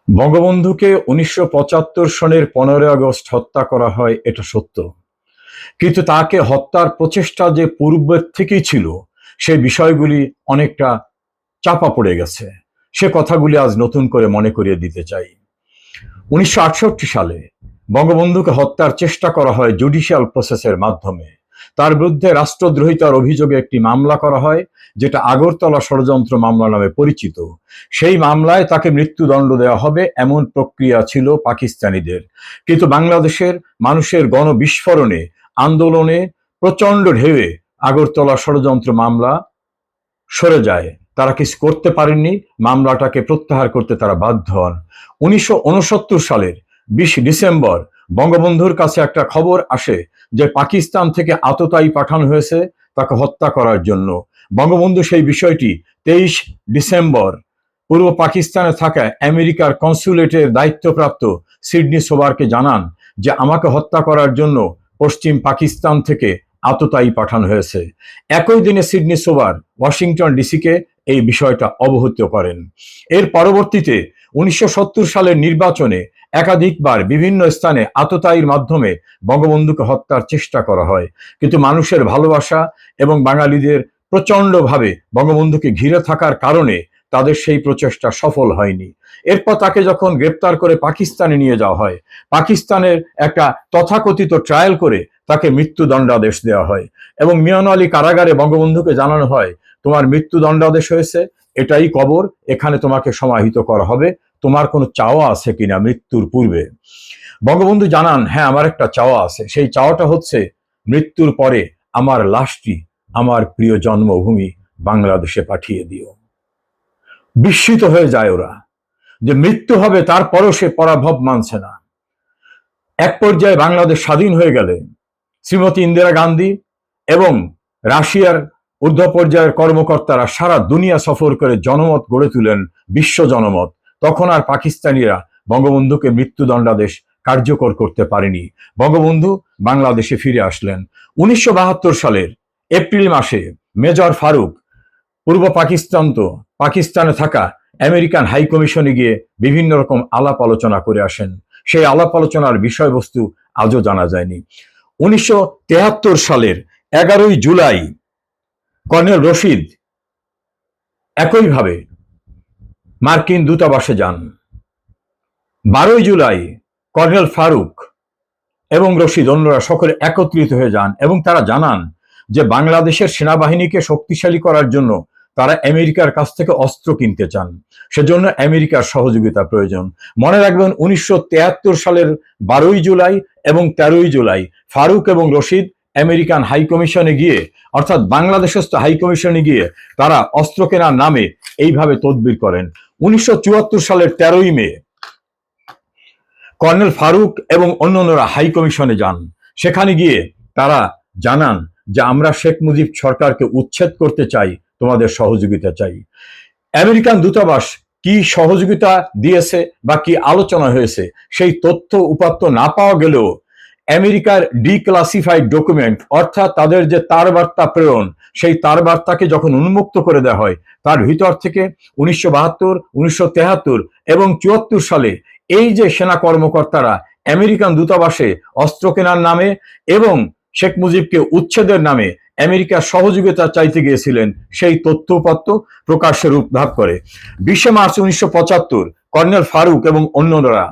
বঙ্গবন্ধুকে ১৯৭৫ সনের ১৫ই আগস্ট হত্যা করা হয়, এটা সত্য। কিন্তু তাকে হত্যার প্রচেষ্টা যে পূর্বের থেকেই ছিল, সেই বিষয়গুলি অনেকটা চাপা পড়ে গেছে। সে কথাগুলি আজ নতুন করে মনে করিয়ে দিতে চাই। ১৯৬৮ সালে বঙ্গবন্ধুকে হত্যার চেষ্টা করা হয় জুডিশিয়াল প্রসেসের মাধ্যমে। তার বিরুদ্ধে রাষ্ট্রদ্রোহিতার অভিযোগে একটি মামলা করা হয়, যেটা আগরতলা ষড়যন্ত্র মামলা নামে পরিচিত। সেই মামলায় তাকে মৃত্যুদণ্ড দেওয়া হবে এমন প্রক্রিয়া ছিল পাকিস্তানিদের। কিন্তু বাংলাদেশের মানুষের গণবিস্ফোরণে, আন্দোলনে প্রচণ্ড ঢেউয়ে আগরতলা ষড়যন্ত্র মামলা সরে যায়। তারা কিছু করতে পারেননি, মামলাটাকে প্রত্যাহার করতে তারা বাধ্য হন। ১৯৬৯ সালের ২০ ডিসেম্বর বঙ্গবন্ধুর কাছে একটা খবর আসে যে পাকিস্তান থেকে আততায়ী পাঠানো হয়েছে তাকে হত্যা করার জন্য। বঙ্গবন্ধু সেই বিষয়টি ২৩ ডিসেম্বর পূর্ব পাকিস্তানে থাকা আমেরিকার কনসুলেটের দায়িত্বপ্রাপ্ত সিডনি সোবারকে জানান যে আমাকে হত্যা করার জন্য পশ্চিম পাকিস্তান থেকে আততায়ী পাঠানো হয়েছে। একই দিনে সিডনি সোবার ওয়াশিংটন ডিসিকে এই বিষয়টা অবহিত করেন। এর পরবর্তীতে ১৯৭০ সালের নির্বাচনে একাধিকবার বিভিন্ন স্থানে আততায়ীর মাধ্যমে বঙ্গবন্ধুকে হত্যার চেষ্টা করা হয়, কিন্তু মানুষের ভালোবাসা এবং বাঙালিদের প্রচণ্ডভাবে বঙ্গবন্ধুকে ঘিরে থাকার কারণে তাদের সেই প্রচেষ্টা সফল হয়নি। এরপর তাকে যখন গ্রেপ্তার করে পাকিস্তানে নিয়ে যাওয়া হয়, পাকিস্তানের একটা তথাকথিত ট্রায়াল করে তাকে মৃত্যুদণ্ডাদেশ দেওয়া হয় এবং মিয়ান আলী কারাগারে বঙ্গবন্ধুকে জানানো হয়, তোমার মৃত্যুদণ্ডাদেশ হয়েছে, এটাই কবর, এখানে তোমাকে সমাহিত করা হবে, তোমার কোনো চাওয়া আছে কিনা মৃত্যুর পূর্বে। বঙ্গবন্ধু জানান, হ্যাঁ আমার একটা চাওয়া আছে, সেই চাওয়াটা হচ্ছে মৃত্যুর পরে আমার লাশটি আমার প্রিয় জন্মভূমি বাংলাদেশে পাঠিয়ে দিও। বিস্মিত হয়ে যায় ওরা যে মৃত্যু হবে, তারপরও সে পরাভব মানছে না। এক পর্যায়ে বাংলাদেশ স্বাধীন হয়ে গেলে শ্রীমতী ইন্দিরা গান্ধী এবং রাশিয়ার ঊর্ধ্ব পর্যায়ের কর্মকর্তারা সারা দুনিয়া সফর করে জনমত গড়ে তুলেন, বিশ্ব জনমত। তখন আর পাকিস্তানিরা বঙ্গবন্ধুকে মৃত্যুদণ্ডাদেশ কার্যকর করতে পারেনি। বঙ্গবন্ধু বাংলাদেশে ফিরে আসলেন। ১৯৭২ সালের এপ্রিল মাসে মেজর ফারুক পূর্ব পাকিস্তানে থাকা আমেরিকান হাই কমিশনে গিয়ে বিভিন্ন রকম আলাপ আলোচনা করে আসেন। সেই আলাপ আলোচনার বিষয়বস্তু আজও জানা যায়নি। ১৯৭৩ সালের ১১ই জুলাই কর্নেল রশিদ একইভাবে মার্কিন দূতাবাসে যান। ১২ই জুলাই কর্নেল ফারুক এবং রশিদ অন্যরা সকলে একত্রিত হয়ে যান এবং তারা জানান যে বাংলাদেশের সেনাবাহিনীকে শক্তিশালী করার জন্য তারা আমেরিকার কাছ থেকে অস্ত্র কিনতে চান, সেজন্য আমেরিকার সহযোগিতা প্রয়োজন। মনে রাখবেন ১৯৭৩ সালের ১২ই জুলাই এবং ১৩ই জুলাই ফারুক এবং রশিদ আমেরিকান হাই কমিশনে গিয়ে, অর্থাৎ বাংলাদেশস্থ হাই কমিশনে গিয়ে তারা অস্ত্র কেনার নামে এইভাবে তদবির করেন। ১৯৭৪ সালের ১৩ই মে কর্নেল ফারুক এবং অন্যান্যরা হাই কমিশনে যান। সেখানে গিয়ে তারা জানান যে আমরা শেখ মুজিব সরকারকে উচ্ছেদ করতে চাই, তোমাদের সহযোগিতা চাই। আমেরিকান দূতাবাস কি সহযোগিতা দিয়েছে বা কি আলোচনা হয়েছে সেই তথ্য উপাত্ত না পাওয়া গেলেও আমেরিকার ডিক্লাসিফাইড ডকুমেন্ট, অর্থাৎ তাদের যে তারবার্তা প্রেরণ, সেই তারবার্তাকে যখন উন্মুক্ত করে দেওয়া হয়, তার ভিতর থেকে ১৯৭২, ১৯৭৩ এবং ৭৪ সালে এই যে সেনা কর্মকর্তারা আমেরিকান দূতাবাসে অস্ত্র কেনার নামে এবং শেখ মুজিবকে উচ্ছেদের নামে আমেরিকার সহযোগিতা চাইতে গিয়েছিলেন, সেই তথ্য উপাত্ত প্রকাশ্যে রূপ লাভ করে। ২০ মার্চ ১৯৭৫ কর্নেল ফারুক এবং অন্যরা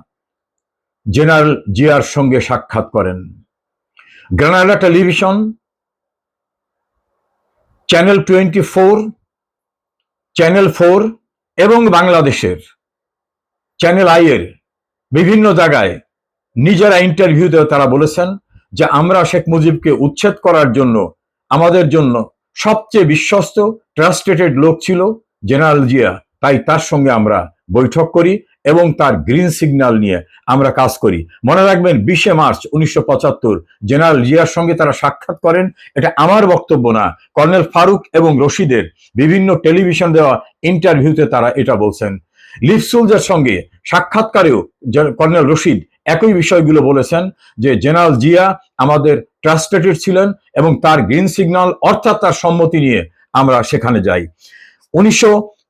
জেনারেল জিয়ার সঙ্গে সাক্ষাৎ করেন। গ্রানাডা টেলিভিশন, চ্যানেল 24, চ্যানেল 4 এবং বাংলাদেশের চ্যানেল আই এর বিভিন্ন জায়গায় নিজেরা ইন্টারভিউতে তারা বলেছেন যে আমরা শেখ মুজিবকে উচ্ছেদ করার জন্য আমাদের জন্য সবচেয়ে বিশ্বস্ত ট্রাস্টেড লোক ছিল জেনারেল জিয়া, তাই তার সঙ্গে আমরা বৈঠক করি এবং তার গ্রিন সিগন্যাল নিয়ে আমরা কাজ করি। মনে রাখবেন ২০ মার্চ ১৯৭৫ জেনারেল জিয়ার সঙ্গে তারা সাক্ষাৎ করেন। এটা আমার বক্তব্য না, কর্নেল ফারুক এবং রশিদের বিভিন্ন টেলিভিশন দেওয়া ইন্টারভিউতে তারা এটা বলছেন। লিফসুলজের সঙ্গে সাক্ষাৎকারেও কর্নেল রশিদ একই বিষয়গুলো বলেছেন যে জেনারেল জিয়া আমাদের ট্রাস্টেড ছিলেন এবং তার গ্রিন সিগন্যাল অর্থাৎ তার সম্মতি নিয়ে আমরা সেখানে যাই।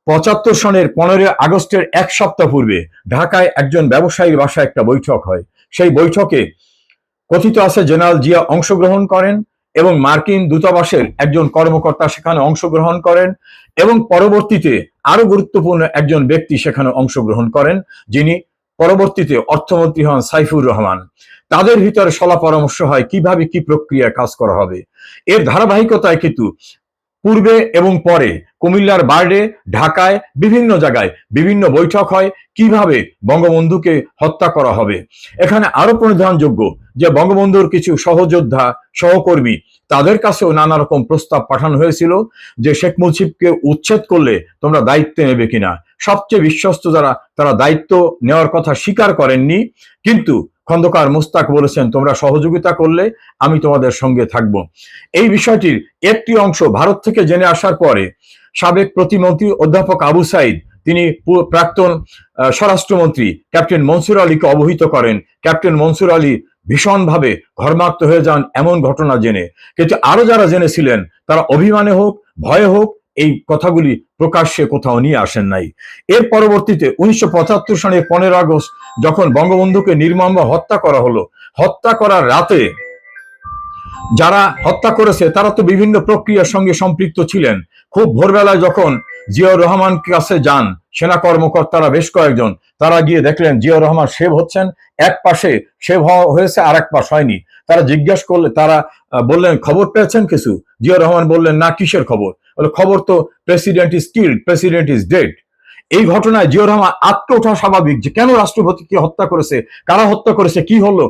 75 সনের 15 আগস্টের এক সপ্তাহ পূর্বে ঢাকায় একজন ব্যবসায়ীর বাসায় একটা বৈঠক হয়। সেই বৈঠকে কথিত আছে জেনারেল জিয়া অংশগ্রহণ করেন এবং মার্কিন দূতাবাসের একজন কর্মকর্তা সেখানে অংশগ্রহণ করেন এবং পরবর্তীতে আরো গুরুত্বপূর্ণ একজন ব্যক্তি সেখানে অংশগ্রহণ করেন, যিনি পরবর্তীতে অর্থমন্ত্রী হন সাইফুর রহমান। তাদের ভিতরে সলা পরামর্শ হয় কিভাবে কি প্রক্রিয়ায় কাজ করা হবে। এর ধারাবাহিকতায় কিন্তু পূর্বে এবং পরে কুমিল্লার বার্ডে, ঢাকায় বিভিন্ন জায়গায় বিভিন্ন বৈঠক হয় কিভাবে বঙ্গবন্ধুকে হত্যা করা হবে। এখানে আরো প্রধানযোগ্য যে বঙ্গবন্ধুর কিছু সহযোদ্ধা সহকর্মী তাদের কাছেও নানা রকম প্রস্তাব পাঠানো হয়েছিল যে শেখ মুজিবকে উচ্ছেদ করলে তোমরা দায়িত্ব নেবে কিনা। সবচেয়ে বিশ্বস্ত যারা তারা দায়িত্ব নেওয়ার কথা স্বীকার করেননি, কিন্তু খন্দকার মোস্তাক বলেছেন তোমরা সহযোগিতা করলে আমি তোমাদের সঙ্গে থাকব। এই বিষয়টির একটি অংশ ভারত থেকে জেনে আসার পরে সাবেক প্রতিমন্ত্রী অধ্যাপক আবু সাইদ তিনি প্রাক্তন স্বরাষ্ট্রমন্ত্রী ক্যাপ্টেন মনসুর আলীকে অবহিত করেন। ক্যাপ্টেন মনসুর আলী ভীষণভাবে ঘর্মাক্ত হয়ে যান এমন ঘটনা জেনে, কিন্তু আরো যারা জেনেছিলেন তারা অভিমানে হোক ভয়ে হোক এই কথাগুলি প্রকাশ্যে কোথাও নিয়ে আসেন নাই। এর পরবর্তীতে 1975 সালের 15 আগস্ট যখন বঙ্গবন্ধুকে নির্মমভাবে হত্যা করা হলো, হত্যা করার রাতে যারা হত্যা করেছে তারা তো বিভিন্ন প্রক্রিয়ার সঙ্গে সম্পৃক্ত ছিলেন। খুব ভোরবেলায় যখন জিয়াউর রহমান কাছে যান সেনা কর্মকর্তারা বেশ কয়েকজন, তারা গিয়ে দেখলেন জিয়াউর রহমান শেভ হচ্ছেন, এক পাশে শেভ হয়েছে আর এক পাশ হয়নি। তারা জিজ্ঞাসা করলে তারা বললেন খবর পেয়েছেন কিছু? জিয়াউর রহমান বললেন না, কিসের খবর? খবর তো president is killed, president is dead. এই ঘটনায় জিয়াউর রহমান আটকে ওঠা স্বাভাবিক যে কেন রাষ্ট্রপতিকে হত্যা করেছে, কারা হত্যা করেছে, কি হলো।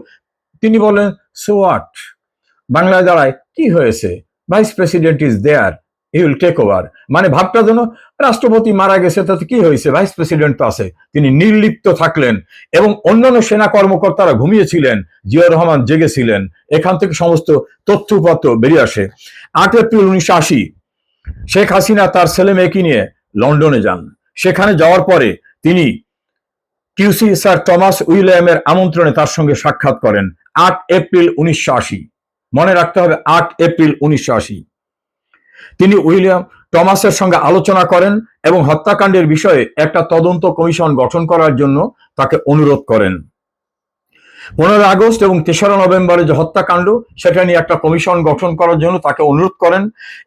তিনি বলেন সো হোয়াট, বাংলায় দাঁড়ায় কি হয়েছে, vice president is there, he will take over. মানে ভাবটা যেন রাষ্ট্রপতি মারা গেছে তাতে কি হয়েছে, ভাইস প্রেসিডেন্ট তো আছে। তিনি নির্লিপ্ত থাকলেন এবং অন্যান্য সেনা কর্মকর্তারা ঘুমিয়েছিলেন, জিয়াউর রহমান জেগেছিলেন। এখান থেকে সমস্ত তথ্যপত্র বেরিয়ে আসে। 8 এপ্রিল 1980 শেখ হাসিনা তার ছেলে মেয়েকে নিয়ে লন্ডনে যান। সেখানে যাওয়ার পরে তিনি কিউসি স্যার টমাস উইলিয়ামের আমন্ত্রণে তার সঙ্গে সাক্ষাৎ করেন 8 এপ্রিল 1980। মনে রাখতে হবে 8 এপ্রিল 1980। তিনি উইলিয়াম টমাসের সঙ্গে আলোচনা করেন এবং হত্যাকাণ্ডের বিষয়ে একটা তদন্ত কমিশন গঠন করার জন্য তাকে অনুরোধ করেন। 15 আগস্ট এবং 3রা নভেম্বরে যে হত্যাকাণ্ড সেটা নিয়ে একটা কমিশন গঠন করার জন্য তাকে অনুরোধ করেন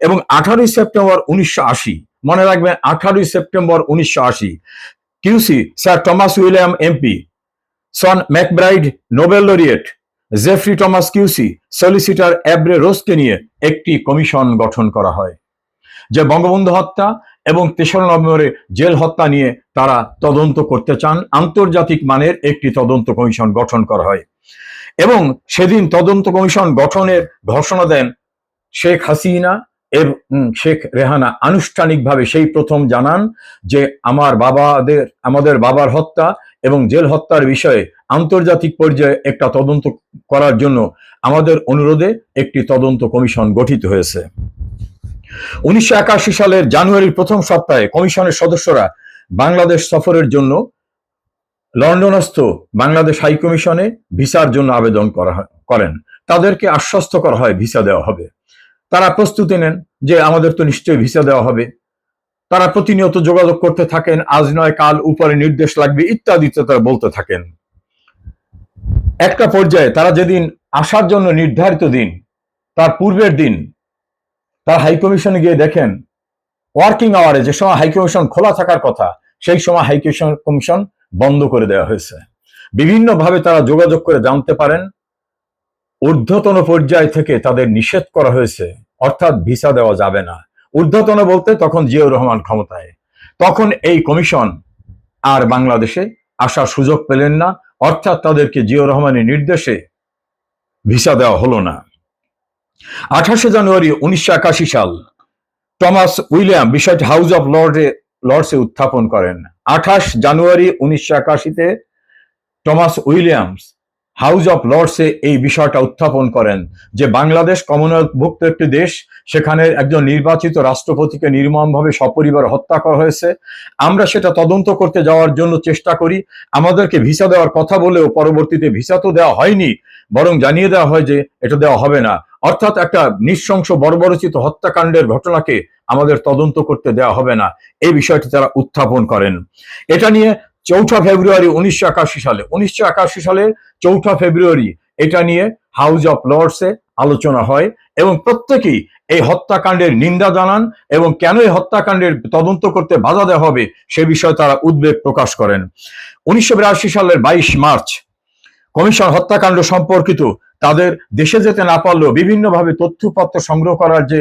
এবং 18 সেপ্টেম্বর 1980, মনে রাখবেন 18 September 1980, QC sir Thomas William MP, Sean MacBride Nobel laureate, Geoffrey Thomas QC, solicitor Aubrey রোজকে নিয়ে একটি কমিশন গঠন করা হয় যে বঙ্গবন্ধু হত্যা এবং 3রা নভেম্বরে জেল হত্যা নিয়ে তারা তদন্ত করতে চান। আন্তর্জাতিক মানের একটি তদন্ত কমিশন গঠন করা হয় এবং সেদিন তদন্ত কমিশন গঠনের ঘোষণা দেন শেখ হাসিনা এবং শেখ রেহানা। আনুষ্ঠানিকভাবে সেই প্রথম জানান যে আমাদের বাবার হত্যা এবং জেল হত্যার বিষয়ে আন্তর্জাতিক পর্যায়ে একটা তদন্ত করার জন্য আমাদের অনুরোধে একটি তদন্ত কমিশন গঠিত হয়েছে। 1981 সালের জানুয়ারির প্রথম সপ্তাহে কমিশনের সদস্যরা বাংলাদেশ সফরের জন্য লন্ডনস্থ বাংলাদেশ হাই কমিশনে ভিসার জন্য আবেদন করেন। তাদেরকে আশ্বস্ত করা হয় ভিসা দেওয়া হবে। তারা প্রস্তুতি নেন যে আমাদের তো নিশ্চয়ই ভিসা দেওয়া হবে। তারা প্রতিনিয়ত যোগাযোগ করতে থাকেন, আজ নয় কাল উপরে নির্দেশ লাগবে ইত্যাদি তারা বলতে থাকেন। একটা পর্যায়ে তারা যেদিন আসার জন্য নির্ধারিত দিন তার পূর্বের দিন তার হাই কমিশনে গিয়ে দেখেন ওয়ার্কিং আওয়ারে যে সময় হাই কমিশন খোলা থাকার কথা সেই সময় হাই কমিশন বন্ধ করে দেওয়া হয়েছে। বিভিন্নভাবে তারা যোগাযোগ করে জানতে পারেন ঊর্ধ্বতন পর্যায় থেকে তাদের নিষেধ করা হয়েছে, অর্থাৎ ভিসা দেওয়া যাবে না। ঊর্ধ্বতন বলতে তখন জিয়াউর রহমান ক্ষমতায়। তখন এই কমিশন আর বাংলাদেশে আসার সুযোগ পেলেন না, অর্থাৎ তাদেরকে জিয়াউর রহমানের নির্দেশে ভিসা দেওয়া হলো না। 28 জানুয়ারি 1981 সাল টমাস উইলিয়াম বিষয়টি হাউস অফ লর্ডসে উত্থাপন করেন। 28 জানুয়ারি 1981-তে টমাস উইলিয়ামস হাউস অফ লর্ডসে এই বিষয়টা উত্থাপন করেন যে বাংলাদেশ কমনওয়েলথভুক্ত একটি দেশ, সেখানে একজন নির্বাচিত রাষ্ট্রপতিকে নির্মমভাবে সপরিবার হত্যা করা হয়েছে। আমরা সেটা তদন্ত করতে যাওয়ার জন্য চেষ্টা করি। আমাদেরকে ভিসা দেওয়ার কথা বলেও পরবর্তীতে ভিসা তো দেওয়া হয়নি, বরং জানিয়ে দেওয়া হয় যে এটা দেওয়া হবে না। অর্থাৎ একটা নৃশংস বর্বরচিত হত্যাকাণ্ডের ঘটনাকে আমাদের তদন্ত করতে দেওয়া হবে না, এই বিষয়টি তারা উত্থাপন করেন। এটা নিয়ে 4 ফেব্রুয়ারি 1981 সালের 4 ফেব্রুয়ারি এটা নিয়ে হাউস অফ লর্ডসে আলোচনা হয় এবং প্রত্যেকেই এই হত্যাকাণ্ডের নিন্দা জানান এবং কেন এই হত্যাকাণ্ডের তদন্ত করতে বাধা দেওয়া হবে সে বিষয়ে তারা উদ্বেগ প্রকাশ করেন। 1982 সালের 22 মার্চ কমিশন হত্যাকাণ্ড সম্পর্কিত তাদের দেশে যেতে না পারলেও বিভিন্নভাবে তথ্যপত্র সংগ্রহ করার যে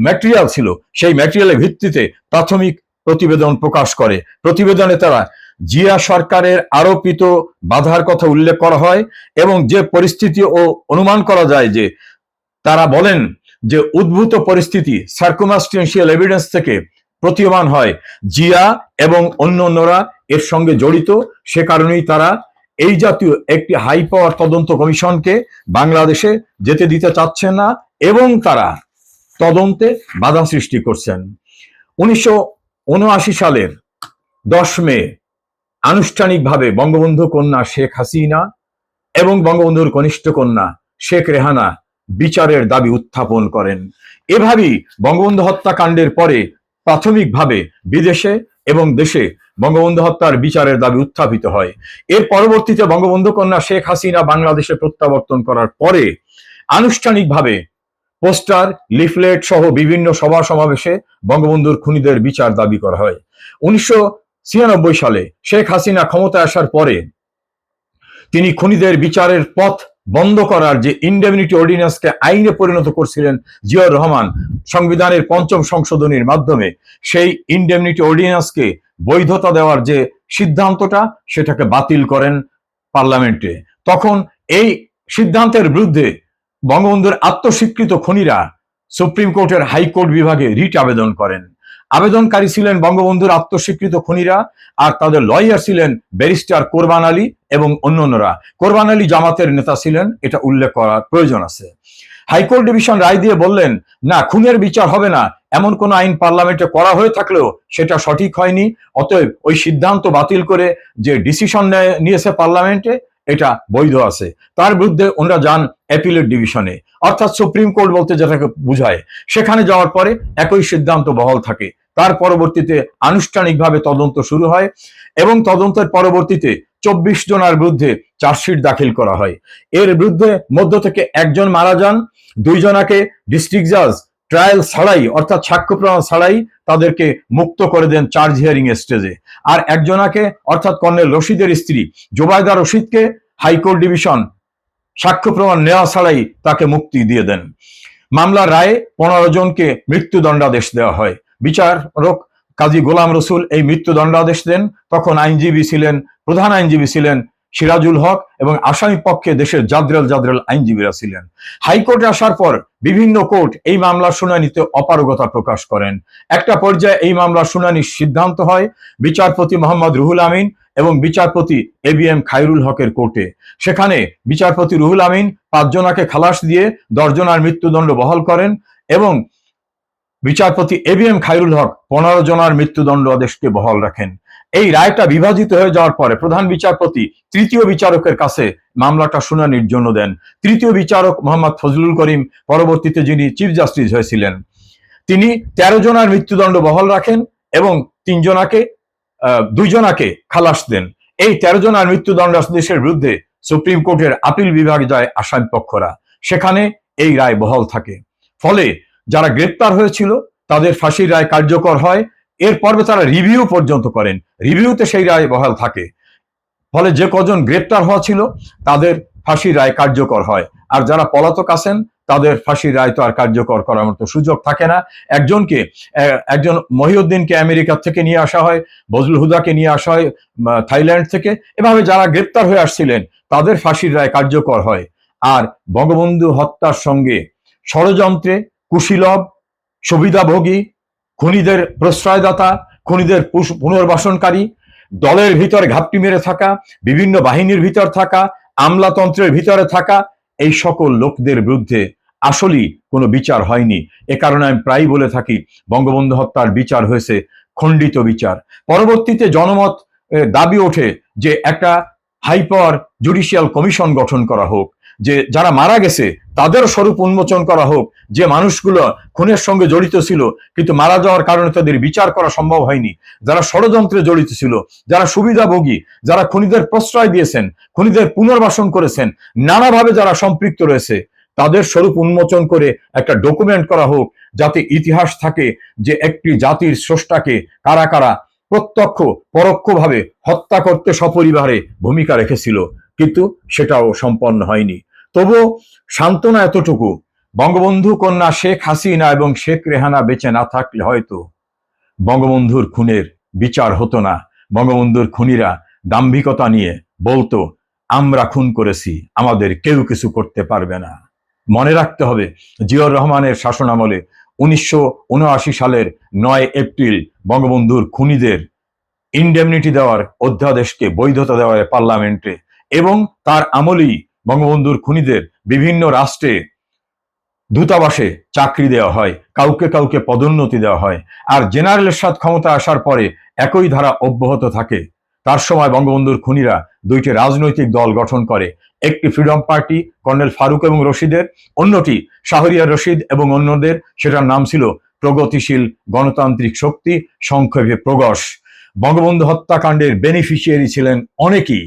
ম্যাটেরিয়াল ছিল সেই ম্যাটেরিয়ালের ভিত্তিতে প্রাথমিক প্রতিবেদন প্রকাশ করে। প্রতিবেদনে তারা জিয়া সরকারের আরোপিত বাধার কথা উল্লেখ করা হয় এবং যে পরিস্থিতি ও অনুমান করা যায় যে তারা বলেন যে উদ্ভূত পরিস্থিতি সার্কুমস্টেন্সিয়াল এভিডেন্স থেকে প্রতীয়মান হয় জিয়া এবং অন্যান্যরা এর সঙ্গে জড়িত, সে কারণেই তারা এই জাতীয় একটি হাই পাওয়ার তদন্ত কমিশনকে বাংলাদেশে যেতে দিতে চাচ্ছেন না এবং তারা তদন্তে বাধা সৃষ্টি করছেন। 1979 সালের 10 মে আনুষ্ঠানিকভাবে বঙ্গবন্ধু কন্যা শেখ হাসিনা এবং বঙ্গবন্ধুর কনিষ্ঠ কন্যা শেখ রেহানা বিচারের দাবি উত্থাপন করেন। এভাবেই বঙ্গবন্ধু হত্যাকাণ্ডের পরে প্রাথমিকভাবে বিদেশে এবং দেশে বঙ্গবন্ধু হত্যার বিচারের দাবি উত্থাপিত হয়। এর পরবর্তীতে বঙ্গবন্ধু কন্যা শেখ হাসিনা বাংলাদেশে প্রত্যাবর্তন করার পরে আনুষ্ঠানিকভাবে পোস্টার, লিফলেট সহ বিভিন্ন সভা সমাবেশে বঙ্গবন্ধুর খুনিদের বিচার দাবি করা হয়। 1996 সালে শেখ হাসিনা ক্ষমতায় আসার পরে তিনি খুনিদের বিচারের পথ বন্ধ করার যে ইনডেমনিটি অর্ডিন্যান্সকে আইনে পরিণত করছিলেন জিয়াউর রহমান সংবিধানের 5ম সংশোধনীর মাধ্যমে, সেই ইনডেমনিটি অর্ডিন্যান্সকে বৈধতা দেওয়ার যে সিদ্ধান্তটা সেটাকে বাতিল করেন পার্লামেন্টে। তখন এই সিদ্ধান্তের বিরুদ্ধে বঙ্গবন্ধুর আত্মস্বীকৃত খুনিরা সুপ্রিম কোর্টের হাইকোর্ট বিভাগে রিট আবেদন করেন। আবেদনকারী ছিলেন বঙ্গবন্ধুর আত্মস্বীকৃত খুনিরা আর তাদের লয়ার ছিলেন ব্যারিস্টার কোরবান আলী এবং অন্যান্যরা। কোরবান আলী জামাতের নেতা ছিলেন, এটা উল্লেখ করার প্রয়োজন আছে। হাইকোর্ট ডিভিশন রায় দিয়ে বললেন না, খুনের বিচার হবে না এমন কোন আইন পার্লামেন্টে করা হয়ে থাকলেও সেটা সঠিক হয়নি, অতএব ওই সিদ্ধান্ত বাতিল করে যে ডিসিশন নিয়েছে পার্লামেন্টে এটা বৈধ আছে। তার বিরুদ্ধে ওনারা যান অ্যাপিলেট ডিভিশনে, অর্থাৎ সুপ্রিম কোর্ট বলতে যেটাকে বুঝায়। সেখানে যাওয়ার পরে একই সিদ্ধান্ত বহাল থাকে। তার পরবর্তীতে আনুষ্ঠানিকভাবে তদন্ত শুরু হয় এবং তদন্তের পরবর্তীতে 24 জনের বিরুদ্ধে চার্জশিট দাখিল করা হয়। এর বিরুদ্ধে মধ্য থেকে একজন মারা যান, 2 জনাকে ডিস্ট্রিক্ট জাজ ট্রায়াল ছাড়াই অর্থাৎ সাক্ষ্য প্রমাণ ছাড়াই তাদেরকে মুক্ত করে দেন চার্জ হিয়ারিং স্টেজে। আর একজনাকে অর্থাৎ কর্নেল রশিদের স্ত্রী জোবায়দা রশিদকে হাইকোর্ট ডিভিশন সাক্ষ্য প্রমাণ নেওয়া ছাড়াই তাকে মুক্তি দিয়ে দেন। মামলার রায়ে 15 জনকে মৃত্যুদণ্ডাদেশ দেওয়া হয়। বিচারক কাজী গোলাম রসুল এই মৃত্যুদণ্ডাদেশ দেন। তখন প্রধান আইনজীবী ছিলেন সিরাজুল হক এবং আসামি পক্ষে দেশের জাদ্রেল আইনজীবীরা ছিলেন। হাইকোর্টে আসার পর বিভিন্ন কোর্ট এই মামলার শুনানিতে অপারগতা প্রকাশ করেন। একটা পর্যায়ে এই মামলার শুনানির সিদ্ধান্ত হয় বিচারপতি মোহাম্মদ রুহুল আমিন এবং বিচারপতি ABM খায়রুল হকের কোর্টে। সেখানে বিচারপতি রুহুল আমিন 5 জনাকে খালাস দিয়ে 10 জনের মৃত্যুদণ্ড বহাল করেন এবং বিচারপতি ABM খায়রুল হক 15 জনের মৃত্যুদণ্ড আদেশকে বহাল রাখেন। এই রায়টা বিভাজিত হয়ে যাওয়ার পরে প্রধান বিচারপতি 3য় বিচারকের কাছে মামলাটা শুনানির জন্য দেন। 3য় বিচারক মোহাম্মদ ফজলুল করিম, পরবর্তীতে যিনি চিফ জাস্টিস হয়েছিলেন, তিনি 13 জনের মৃত্যুদণ্ড বহাল রাখেন এবং 2 জনাকে খালাস দেন। এই 13 জনের মৃত্যুদণ্ডাদেশের বিরুদ্ধে সুপ্রিম কোর্টের আপিল বিভাগে যায় আসামি পক্ষরা, সেখানে এই রায় বহাল থাকে। ফলে যারা গ্রেপ্তার হয়েছিল তাদের ফাঁসির রায় কার্যকর হয়। এর পর্বে তারা রিভিউ পর্যন্ত করেন, রিভিউতে সেই রায় বহাল থাকে। ফলে যে কজন গ্রেপ্তার হওয়া ছিল তাদের ফাঁসির রায় কার্যকর হয়, আর যারা পলাতক আছেন তাদের ফাঁসির রায় তো আর কার্যকর করার মতো সুযোগ থাকে না। একজন মহিউদ্দিনকে আমেরিকা থেকে নিয়ে আসা হয়, বজলুল হুদাকে নিয়ে আসা হয় থাইল্যান্ড থেকে। এভাবে যারা গ্রেপ্তার হয়ে আসছিলেন তাদের ফাঁসির রায় কার্যকর হয়। আর বঙ্গবন্ধু হত্যার সঙ্গে ষড়যন্ত্রে কুশীলব, সুবিধাভোগী, খুনিদের প্রশ্রয়দাতা, খুনিদের পুনর্বাসনকারী, দলের ভিতরে ঘাপটি মেরে থাকা, বিভিন্ন বাহিনীর ভিতর থাকা, আমলাতন্ত্রের ভিতরে থাকা, এই সকল লোকদের বিরুদ্ধে আসলেই কোনো বিচার হয়নি। এ কারণে আমি প্রায় বলে থাকি বঙ্গবন্ধু হত্যার বিচার হয়েছে খণ্ডিত বিচার। পরবর্তীতে জনমত দাবি ওঠে যে একটা হাই পাওয়ার জুডিশিয়াল কমিশন গঠন করা হোক, যে যারা মারা গেছে তাদের স্বরূপ উন্মোচন করা হোক, যে মানুষগুলো খুনের সঙ্গে জড়িত ছিল কিন্তু মারা যাওয়ার কারণে তাদের বিচার করা সম্ভব হয়নি, যারা ষড়যন্ত্রে জড়িত ছিল, যারা সুবিধাভোগী, যারা খুনিদের প্রশ্রয় দিয়েছেন, খুনিদের পুনর্বাসন করেছেন, নানাভাবে যারা সম্পৃক্ত রয়েছে, তাদের স্বরূপ উন্মোচন করে একটা ডকুমেন্ট করা হোক, যাতে ইতিহাস থাকে যে একটি জাতির স্রষ্টাকে কারা কারা প্রত্যক্ষ পরোক্ষভাবে হত্যা করতে সপরিবারে ভূমিকা রেখেছিল। কিন্তু সেটাও সম্পন্ন হয়নি। তবুও সান্ত্বনা এতটুকু, বঙ্গবন্ধু কন্যা শেখ হাসিনা এবং শেখ রেহানা বেঁচে না থাকলে হয়তো বঙ্গবন্ধুর খুনের বিচার হতো না। বঙ্গবন্ধুর খুনিরা দাম্ভিকতা নিয়ে বলতো, আমরা খুন করেছি, আমাদের কেউ কিছু করতে পারবে না। মনে রাখতে হবে, জিয়াউর রহমানের শাসনামলে 1979 সালের 9 এপ্রিল বঙ্গবন্ধুর খুনিদের ইনডেমনিটি দেওয়ার অধ্যাদেশকে বৈধতা দেওয়া হয় পার্লামেন্টে, এবং তার আমলেই বঙ্গবন্ধুর খুনিদের বিভিন্ন রাষ্ট্রে দূতাবাসে চাকরি দেওয়া হয়, কাউকে কাউকে পদোন্নতি দেওয়া হয়। আর জেনারেল এরশাদ ক্ষমতা আসার পরে একই ধারা অব্যাহত থাকে। তার সময় বঙ্গবন্ধুর খুনিরা দুইটি রাজনৈতিক দল গঠন করে, একটি ফ্রিডম পার্টি কর্নেল ফারুক এবং রশিদের, অন্যটি শাহরিয়ার রশিদ এবং অন্যদের, সেটার নাম ছিল প্রগতিশীল গণতান্ত্রিক শক্তি, সংক্ষেপে প্রগস। বঙ্গবন্ধু হত্যাকাণ্ডের বেনিফিশিয়ারি ছিলেন অনেকেই।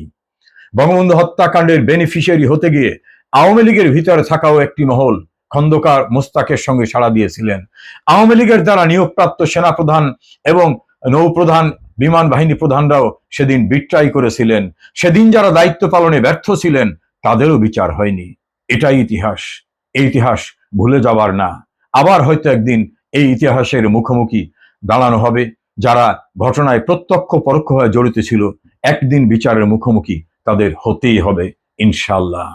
বঙ্গবন্ধু হত্যাকাণ্ডের বেনিফিশিয়ারি হতে গিয়ে আওয়ামী লীগের ভিতরে থাকাও একটি মহল খন্দকার মোস্তাকের সঙ্গে সাড়া দিয়েছিলেন। আওয়ামী লীগের দ্বারা নিয়োগপ্রাপ্ত সেনাপ্রধান এবং নৌপ্রধান, বিমান বাহিনী প্রধানরাও সেদিন বিট্রাই করেছিলেন। সেদিন যারা দায়িত্ব পালনে ব্যর্থ ছিলেন তাদেরও বিচার হয়নি। এটাই ইতিহাস। এই ইতিহাস ভুলে যাবার না। আবার হয়তো একদিন এই ইতিহাসের মুখোমুখি দাঁড়ানো হবে। যারা ঘটনায় প্রত্যক্ষ পরোক্ষভাবে জড়িত ছিল, একদিন বিচারের মুখোমুখি তাদের হতেই হবে ইনশাআল্লাহ।